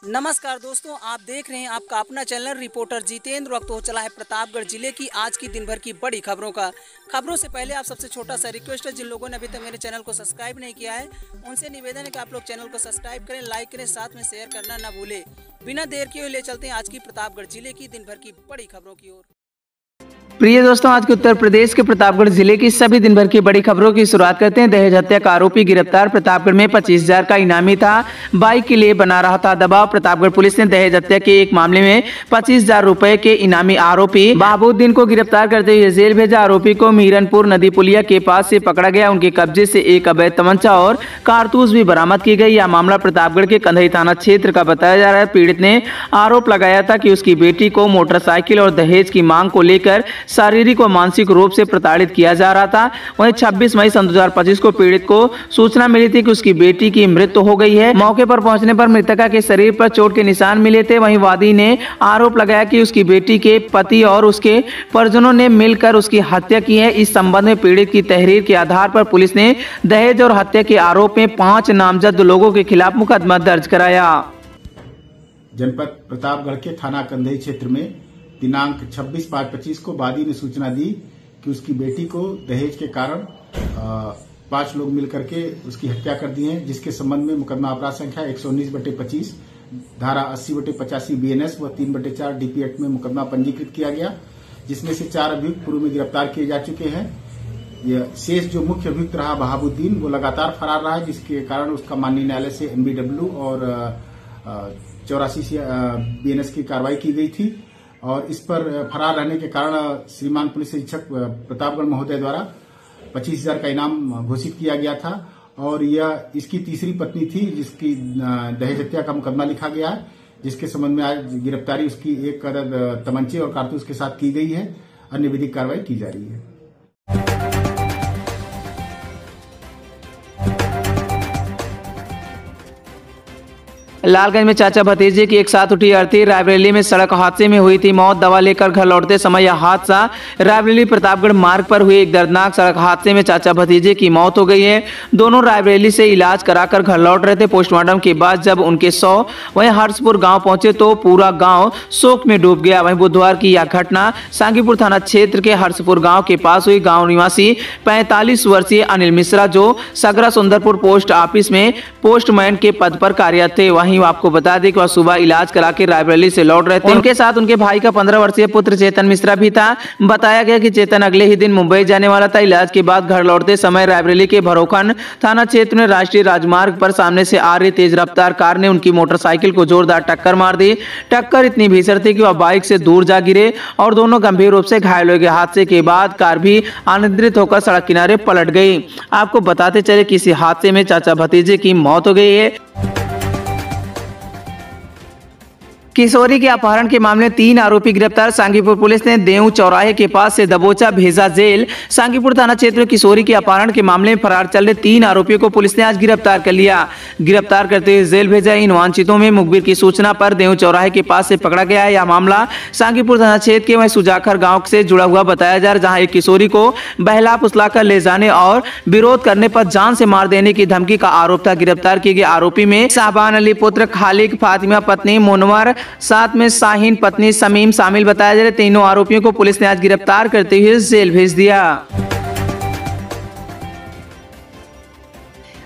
नमस्कार दोस्तों, आप देख रहे हैं आपका अपना चैनल रिपोर्टर जितेंद्र। वक्त हो चला है प्रतापगढ़ जिले की आज की दिन भर की बड़ी खबरों से पहले आप सबसे छोटा सा रिक्वेस्ट है, जिन लोगों ने अभी तक मेरे चैनल को सब्सक्राइब नहीं किया है उनसे निवेदन है कि आप लोग चैनल को सब्सक्राइब करें, लाइक करें, साथ में शेयर करना ना भूलें। बिना देर किए ले चलते हैं आज की प्रतापगढ़ जिले की दिन भर की बड़ी खबरों की ओर। प्रिय दोस्तों, आज के उत्तर प्रदेश के प्रतापगढ़ जिले की सभी दिन भर की बड़ी खबरों की शुरुआत करते हैं। दहेज हत्या का आरोपी गिरफ्तार। प्रतापगढ़ में 25,000 का इनामी था, बाइक के लिए बना रहा था दबाव। प्रतापगढ़ पुलिस ने दहेज हत्या के एक मामले में 25,000 रुपए के इनामी आरोपी बहाबुद्दीन को गिरफ्तार करते हुए जेल भेजा। आरोपी को मीरनपुर नदी पुलिया के पास से पकड़ा गया। उनके कब्जे से एक अवैध तमंचा और कारतूस भी बरामद की गई। यह मामला प्रतापगढ़ के कंधई थाना क्षेत्र का बताया जा रहा है। पीड़ित ने आरोप लगाया था कि उसकी बेटी को मोटरसाइकिल और दहेज की मांग को लेकर शारीरिक व मानसिक रूप से प्रताड़ित किया जा रहा था। वहीं 26 मई 2025 को पीड़ित को सूचना मिली थी कि उसकी बेटी की मृत्यु हो गई है। मौके पर पहुंचने पर मृतका के शरीर पर चोट के निशान मिले थे। वहीं वादी ने आरोप लगाया कि उसकी बेटी के पति और उसके परिजनों ने मिलकर उसकी हत्या की है। इस संबंध में पीड़ित की तहरीर के आधार पर पुलिस ने दहेज और हत्या के आरोप में 5 नामजद लोगों के खिलाफ मुकदमा दर्ज कराया। जनपद प्रतापगढ़ के थाना कंधई क्षेत्र में दिनांक 26/5/25 को वादी ने सूचना दी कि उसकी बेटी को दहेज के कारण 5 लोग मिलकर के उसकी हत्या कर दी है, जिसके संबंध में मुकदमा अपराध संख्या 119/25 धारा 80/85 BNS व 3/4 DP एक्ट में मुकदमा पंजीकृत किया गया, जिसमें से 4 अभियुक्त पूर्व में गिरफ्तार किए जा चुके हैं। यह शेष जो मुख्य अभियुक्त रहा बहाबुद्दीन, वो लगातार फरार रहा है, जिसके कारण उसका माननीय न्यायालय से NBW और 84 BNS की कार्रवाई की गई थी। और इस पर फरार रहने के कारण श्रीमान पुलिस अधीक्षक प्रतापगढ़ महोदय द्वारा 25,000 का इनाम घोषित किया गया था। और यह इसकी तीसरी पत्नी थी, जिसकी दहेज हत्या का मुकदमा लिखा गया है, जिसके संबंध में आज गिरफ्तारी उसकी एक अदद तमंचे और कारतूस के साथ की गई है। अन्य विधिक कार्रवाई की जा रही है। लालगंज में चाचा भतीजे की एक साथ उठी अर्थी। रायबरेली में सड़क हादसे में हुई थी मौत। दवा लेकर घर लौटते समय यह हादसा। रायबरेली प्रतापगढ़ मार्ग पर हुए एक दर्दनाक सड़क हादसे में चाचा भतीजे की मौत हो गई है। दोनों रायबरेली से इलाज कराकर घर लौट रहे थे। पोस्टमार्टम के बाद जब उनके वहीं हर्षपुर गांव पहुंचे तो पूरा गांव शोक में डूब गया। वहीं बुधवार की यह घटना सांगीपुर थाना क्षेत्र के हर्षपुर गांव के पास हुई। गांव निवासी 45 वर्षीय अनिल मिश्रा, जो सगरा सुंदरपुर पोस्ट ऑफिस में पोस्टमैन के पद पर कार्यरत थे, वहीं आपको बता दें कि वह सुबह इलाज करा के रायबरेली से लौट रहे थे। उनके साथ उनके भाई का 15 वर्षीय पुत्र चेतन मिश्रा भी था। बताया गया कि चेतन अगले ही दिन मुंबई जाने वाला था। इलाज के बाद घर लौटते समय रायबरेली के भरोखन थाना क्षेत्र में राष्ट्रीय राजमार्ग पर सामने से आ रही तेज रफ्तार कार ने उनकी मोटरसाइकिल को जोरदार टक्कर मार दी। टक्कर इतनी भीषण थी कि वह बाइक से दूर जा गिरे और दोनों गंभीर रूप से घायल हो गए। हादसे के बाद कार भी अनियंत्रित होकर सड़क किनारे पलट गई। आपको बताते चले कि इस हादसे में चाचा भतीजे की मौत हो गई है। किशोरी के अपहरण के मामले में 3 आरोपी गिरफ्तार। सांगीपुर पुलिस ने देव चौराहे के पास से दबोचा, भेजा जेल। सांगीपुर थाना क्षेत्र में किशोरी के अपहरण के मामले में फरार चल रहे 3 आरोपियों को पुलिस ने आज गिरफ्तार कर लिया। गिरफ्तार करते हुए जेल भेजा। इन वांछितों में मुखबिर की सूचना पर देव चौराहे के पास से पकड़ा गया है। यह मामला सांगीपुर थाना क्षेत्र के वहीं सुजाखर गाँव से जुड़ा हुआ बताया जा रहा है, जहाँ एक किशोरी को बहला फुसला कर ले जाने और विरोध करने पर जान से मार देने की धमकी का आरोप था। गिरफ्तार किए गए आरोपी में शाहबान अली पुत्र खालिक, फातिमा पत्नी मुनवर, साथ में शाहीन पत्नी समीम शामिल बताया जा रहा है। तीनों आरोपियों को पुलिस ने आज गिरफ्तार करते हुए जेल भेज दिया।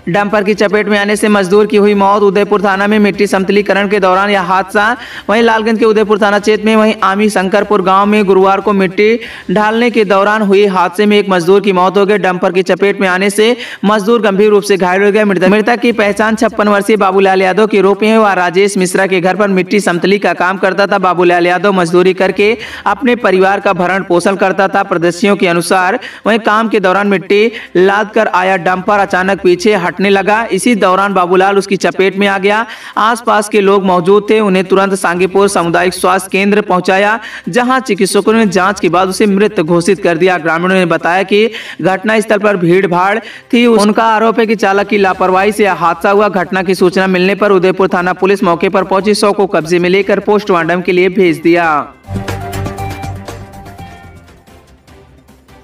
डंपर की चपेट में आने से मजदूर की हुई मौत। उदयपुर थाना में मिट्टी समतलीकरण के दौरान यह हादसा। वहीं लालगंज के उदयपुर थाना क्षेत्र में वहीं आमी शंकरपुर गांव में गुरुवार को मिट्टी ढालने के दौरान हुई हादसे में एक मजदूर की मौत हो गई। डंपर की चपेट में आने से मजदूर गंभीर रूप से घायल हो गए। मृतक की पहचान 56 वर्षीय बाबूलाल यादव के रूप में है। वह राजेश मिश्रा के घर पर मिट्टी समतली का काम करता था। बाबूलाल यादव मजदूरी करके अपने परिवार का भरण पोषण करता था। प्रदर्शियों के अनुसार वहीं काम के दौरान मिट्टी लाद कर आया डंपर अचानक पीछे हटने लगा। इसी दौरान बाबूलाल उसकी चपेट में आ गया। आसपास के लोग मौजूद थे। उन्हें तुरंत सांगीपुर सामुदायिक स्वास्थ्य केंद्र पहुंचाया, जहां चिकित्सकों ने जांच के बाद उसे मृत घोषित कर दिया। ग्रामीणों ने बताया कि घटनास्थल पर भीड़ भाड़ थी। उनका आरोप है कि चालक की लापरवाही से हादसा हुआ। घटना की सूचना मिलने पर उदयपुर थाना पुलिस मौके पर पहुंची। 100 को कब्जे में लेकर पोस्टमार्टम के लिए भेज दिया।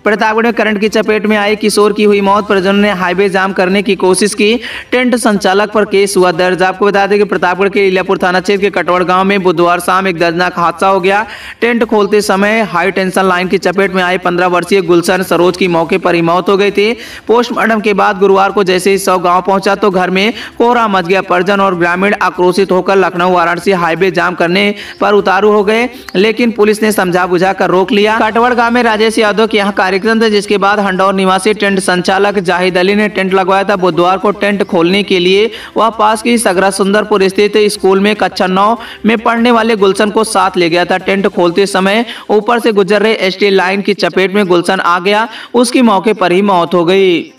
प्रतापगढ़ में करंट की चपेट में आई किशोर की हुई मौत, परिजनों ने हाईवे जाम करने की कोशिश की, टेंट संचालक पर केस हुआ दर्ज। आपको बता दें कि प्रतापगढ़ के लीलापुर थाना क्षेत्र के कटवड़ गांव में बुधवार शाम एक दर्दनाक हादसा हो गया। टेंट खोलते समय हाई टेंशन लाइन की चपेट में आई 15 वर्षीय गुलशन सरोज की मौके पर ही मौत हो गई थी। पोस्टमार्टम के बाद गुरुवार को जैसे ही शव गांव पहुंचा तो घर में कोहरा मच गया। परिजन और ग्रामीण आक्रोशित होकर लखनऊ वाराणसी हाईवे जाम करने पर उतारू हो गए, लेकिन पुलिस ने समझा बुझा कर रोक लिया। कटवड़ गांव में राजेश यादव के यहाँ कार्यक्रम था, जिसके बाद हंडौर निवासी टेंट संचालक जाहिद अली ने टेंट लगवाया था। बुधवार को टेंट खोलने के लिए वह पास की सगरा सुंदरपुर स्थित स्कूल में कक्षा 9 में पढ़ने वाले गुलशन को साथ ले गया था। टेंट खोलते समय ऊपर से गुजर रहे स्टील लाइन की चपेट में गुलशन आ गया, उसकी मौके पर ही मौत हो गई।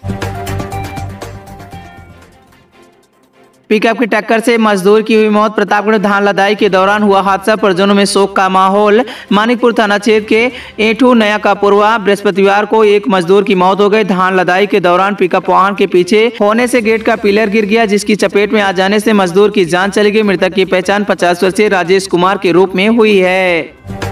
पिकअप की टक्कर से मजदूर की हुई मौत, प्रतापगढ़ धान लदाई के दौरान हुआ हादसा, परिजनों में शोक का माहौल। मानिकपुर थाना क्षेत्र के एठू नया का पूर्वा बृहस्पतिवार को एक मजदूर की मौत हो गई। धान लदाई के दौरान पिकअप वाहन के पीछे होने से गेट का पिलर गिर गया, जिसकी चपेट में आ जाने से मजदूर की जान चली गई। मृतक की पहचान 50 वर्षीय राजेश कुमार के रूप में हुई है।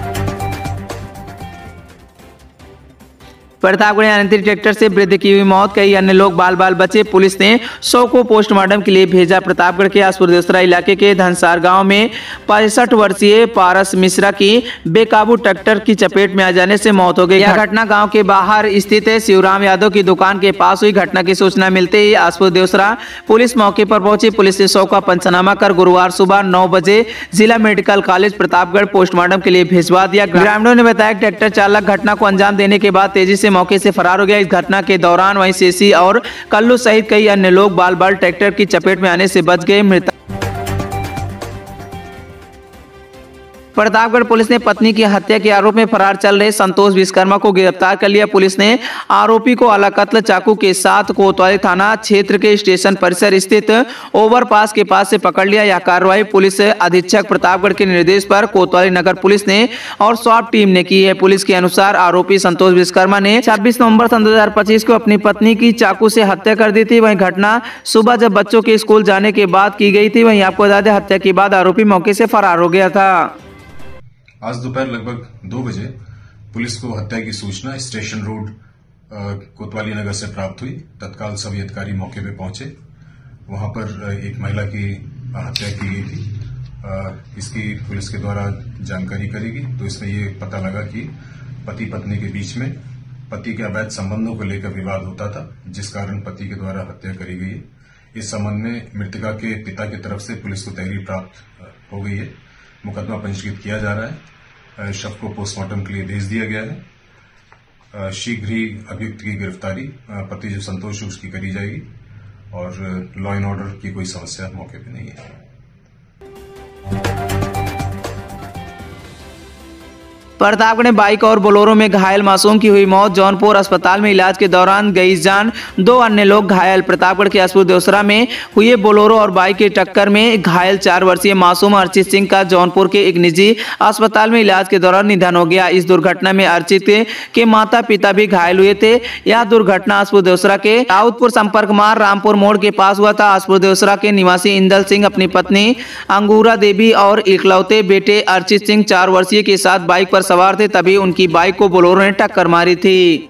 प्रतापगढ़ अनियंत्रित ट्रैक्टर से वृद्ध की हुई मौत, कई अन्य लोग बाल बाल बचे। पुलिस ने शव को पोस्टमार्टम के लिए भेजा। प्रतापगढ़ के आसपुर देवसरा इलाके के धनसार गांव में 65 वर्षीय पारस मिश्रा की बेकाबू ट्रैक्टर की चपेट में आ जाने से मौत हो गई। यह घटना गांव के बाहर स्थित शिवराम यादव की दुकान के पास हुई। घटना की सूचना मिलते ही आसपुर देवसरा पुलिस मौके पर पहुंची। पुलिस ने शव का पंचनामा कर गुरुवार सुबह 9 बजे जिला मेडिकल कॉलेज प्रतापगढ़ पोस्टमार्टम के लिए भिजवा दिया। ग्रामीणों ने बताया कि ट्रैक्टर चालक घटना को अंजाम देने के बाद तेजी से मौके से फरार हो गया। इस घटना के दौरान वहीं शेषी और कल्लू सहित कई अन्य लोग बाल बाल ट्रैक्टर की चपेट में आने से बच गए। मृतक प्रतापगढ़ पुलिस ने पत्नी की हत्या के आरोप में फरार चल रहे संतोष विश्वकर्मा को गिरफ्तार कर लिया। पुलिस ने आरोपी को अलाकत्ल चाकू के साथ कोतवाली थाना क्षेत्र के स्टेशन परिसर स्थित ओवरपास के पास से पकड़ लिया। यह कार्रवाई पुलिस अधीक्षक प्रतापगढ़ के निर्देश पर कोतवाली नगर पुलिस ने और स्वाब टीम ने की है। पुलिस के अनुसार आरोपी संतोष विश्वकर्मा ने 26 नवंबर 2025 को अपनी पत्नी की चाकू से हत्या कर दी थी। वहीं घटना सुबह जब बच्चों के स्कूल जाने के बाद की गई थी। वहीं आपको बता दें, हत्या के बाद आरोपी मौके से फरार हो गया था। आज दोपहर लगभग 2 बजे पुलिस को हत्या की सूचना स्टेशन रोड कोतवाली नगर से प्राप्त हुई। तत्काल सभी अधिकारी मौके पर पहुंचे। वहां पर एक महिला की हत्या की गई थी। इसकी पुलिस के द्वारा जानकारी करी गई तो इसमें ये पता लगा कि पति पत्नी के बीच में पति के अवैध संबंधों को लेकर विवाद होता था, जिस कारण पति के द्वारा हत्या करी गई है। इस संबंध में मृतका के पिता की तरफ से पुलिस को तहरीर प्राप्त हो गई है। मुकदमा पंजीकृत किया जा रहा है। शव को पोस्टमार्टम के लिए भेज दिया गया है। शीघ्र ही अभियुक्त की गिरफ्तारी पति जो संतोष है उसकी करी जाएगी और लॉ एंड ऑर्डर की कोई समस्या मौके पर नहीं है। प्रतापगढ़ में बाइक और बोलेरो में घायल मासूम की हुई मौत, जौनपुर अस्पताल में इलाज के दौरान गई जान, 2 अन्य लोग घायल। प्रतापगढ़ के आसपुर देवसरा में हुई बोलेरो और बाइक की टक्कर में घायल 4 वर्षीय मासूम अर्चित सिंह का जौनपुर के एक निजी अस्पताल में इलाज के दौरान निधन हो गया। इस दुर्घटना में अर्चित के माता पिता भी घायल हुए थे। यह दुर्घटना आसपुर देवसरा के दाऊदपुर संपर्क मार्ग रामपुर मोड़ के पास हुआ था। आसपुर देवसरा के निवासी इंदल सिंह अपनी पत्नी अंगूरा देवी और इकलौते बेटे अर्चित सिंह 4 वर्षीय के साथ बाइक पर सवार थे, तभी उनकी बाइक को बोलेरो ने टक्कर मारी थी।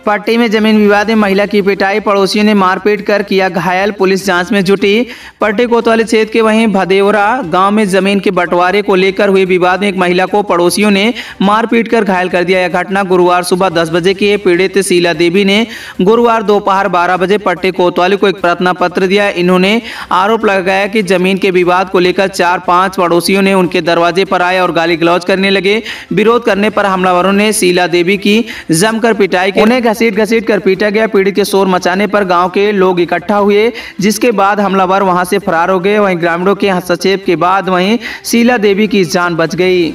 पट्टी में जमीन विवाद में महिला की पिटाई, पड़ोसियों ने मारपीट कर किया घायल, पुलिस जांच में जुटी। पट्टी कोतवाली क्षेत्र के वहीं भदेवरा गांव में जमीन के बंटवारे को लेकर हुए विवाद में एक महिला को पड़ोसियों ने मारपीट कर घायल कर दिया। यह घटना गुरुवार सुबह 10 बजे की है। पीड़ित शीला देवी ने गुरुवार दोपहर 12 बजे पट्टी कोतवाली को एक प्रार्थना पत्र दिया। इन्होंने आरोप लगाया कि जमीन के विवाद को लेकर 4-5 पड़ोसियों ने उनके दरवाजे पर आए और गाली गलौज करने लगे। विरोध करने पर हमलावरों ने शीला देवी की जमकर पिटाई की। उन्हें घसीट कर पीटा गया। पीड़ित के शोर मचाने पर गांव के लोग इकट्ठा हुए, जिसके बाद हमलावर वहां से फरार हो गए। वहीं ग्रामीणों के हस्तक्षेप के बाद वहीं शीला देवी की जान बच गई।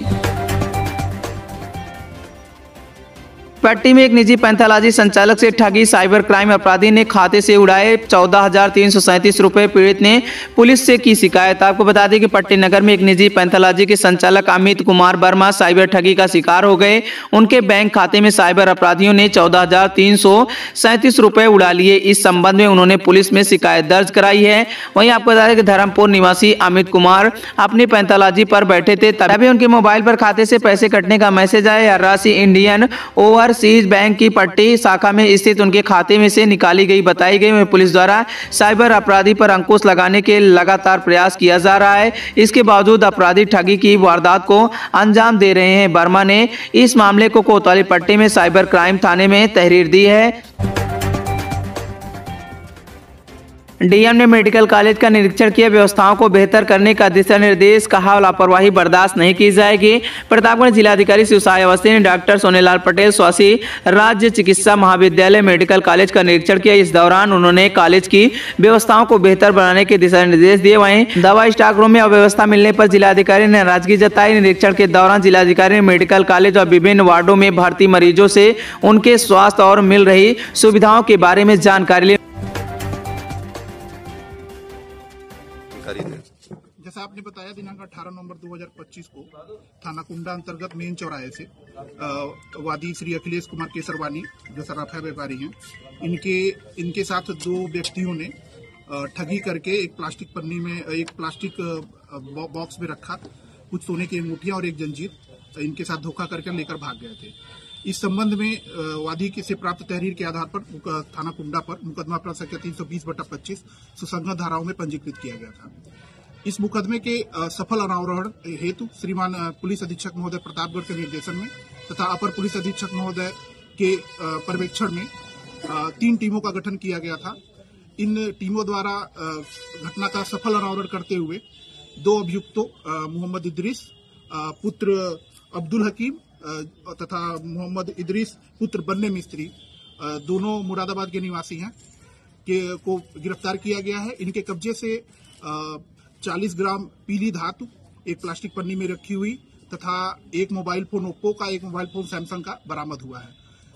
पट्टी में एक निजी पैंथोलॉजी संचालक से ठगी, साइबर क्राइम अपराधी ने खाते से उड़ाए 14,337 रुपए। पीड़ित ने पुलिस से की शिकायत। आपको बता दें कि पट्टी नगर में एक निजी पैंथोलॉजी के संचालक अमित कुमार वर्मा साइबर ठगी का शिकार हो गए। उनके बैंक खाते में साइबर अपराधियों ने 14,337 रुपए उड़ा लिए। इस संबंध में उन्होंने पुलिस में शिकायत दर्ज कराई है। वहीं आपको बता दें कि धर्मपुर निवासी अमित कुमार अपनी पैंथोलॉजी पर बैठे थे, तभी उनके मोबाइल पर खाते से पैसे कटने का मैसेज आया। यह राशि इंडियन ओवरसीज बैंक की पट्टी शाखा में स्थित उनके खाते में से निकाली गई बताई गई। वहीं पुलिस द्वारा साइबर अपराधी पर अंकुश लगाने के लगातार प्रयास किया जा रहा है। इसके बावजूद अपराधी ठगी की वारदात को अंजाम दे रहे हैं। वर्मा ने इस मामले को कोतवाली पट्टी में साइबर क्राइम थाने में तहरीर दी है। डीएम ने मेडिकल कॉलेज का निरीक्षण किया, व्यवस्थाओं को बेहतर करने का दिशा निर्देश, कहा लापरवाही बर्दाश्त नहीं की जाएगी। प्रतापगढ़ जिलाधिकारी शिव सहाय अवस्थी ने डॉक्टर सोनेलाल पटेल स्वासी राज्य चिकित्सा महाविद्यालय मेडिकल कॉलेज का निरीक्षण किया। इस दौरान उन्होंने कॉलेज की व्यवस्थाओं को बेहतर बनाने के दिशा निर्देश दिए। वहीं दवा स्टॉक रूम में अव्यवस्था मिलने पर जिलाधिकारी ने नाराजगी जताई। निरीक्षण के दौरान जिलाधिकारी ने मेडिकल कॉलेज और विभिन्न वार्डों में भर्ती मरीजों से उनके स्वास्थ्य और मिल रही सुविधाओं के बारे में जानकारी ली। जैसा आपने बताया, दिनांक 18 नवंबर 2025 को थाना कुंडा अंतर्गत मेन चौराहे से वादी श्री अखिलेश कुमार केसरवानी जो सराफा व्यापारी हैं, इनके साथ दो व्यक्तियों ने ठगी करके एक प्लास्टिक पन्नी में एक प्लास्टिक बॉक्स में रखा कुछ सोने की अंगूठियां और एक जंजीर इनके साथ धोखा करके लेकर भाग गए थे। इस संबंध में वादी से प्राप्त तहरीर के आधार पर थाना कुंडा पर मुकदमा प्रकरण संख्या 320/25 सुसंगत धाराओं में पंजीकृत किया गया था। इस मुकदमे के सफल अनावरण हेतु श्रीमान पुलिस अधीक्षक महोदय प्रतापगढ़ के निर्देशन में तथा अपर पुलिस अधीक्षक महोदय के पर्यवेक्षण में 3 टीमों का गठन किया गया था। इन टीमों द्वारा घटना का सफल अनावरण करते हुए 2 अभियुक्तों मोहम्मद इदरीस पुत्र अब्दुल हकीम तथा मोहम्मद इदरीस पुत्र बन्ने मिस्त्री, दोनों मुरादाबाद के निवासी हैं, को गिरफ्तार किया गया है। इनके कब्जे से 40 ग्राम पीली धातु एक प्लास्टिक पन्नी में रखी हुई तथा एक मोबाइल फोन ओप्पो का, एक मोबाइल फोन सैमसंग का बरामद हुआ है।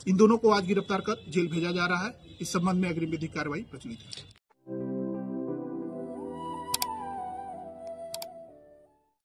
इन दोनों को आज गिरफ्तार कर जेल भेजा जा रहा है। इस संबंध में अग्रिम विधिक कार्रवाई प्रचलित है।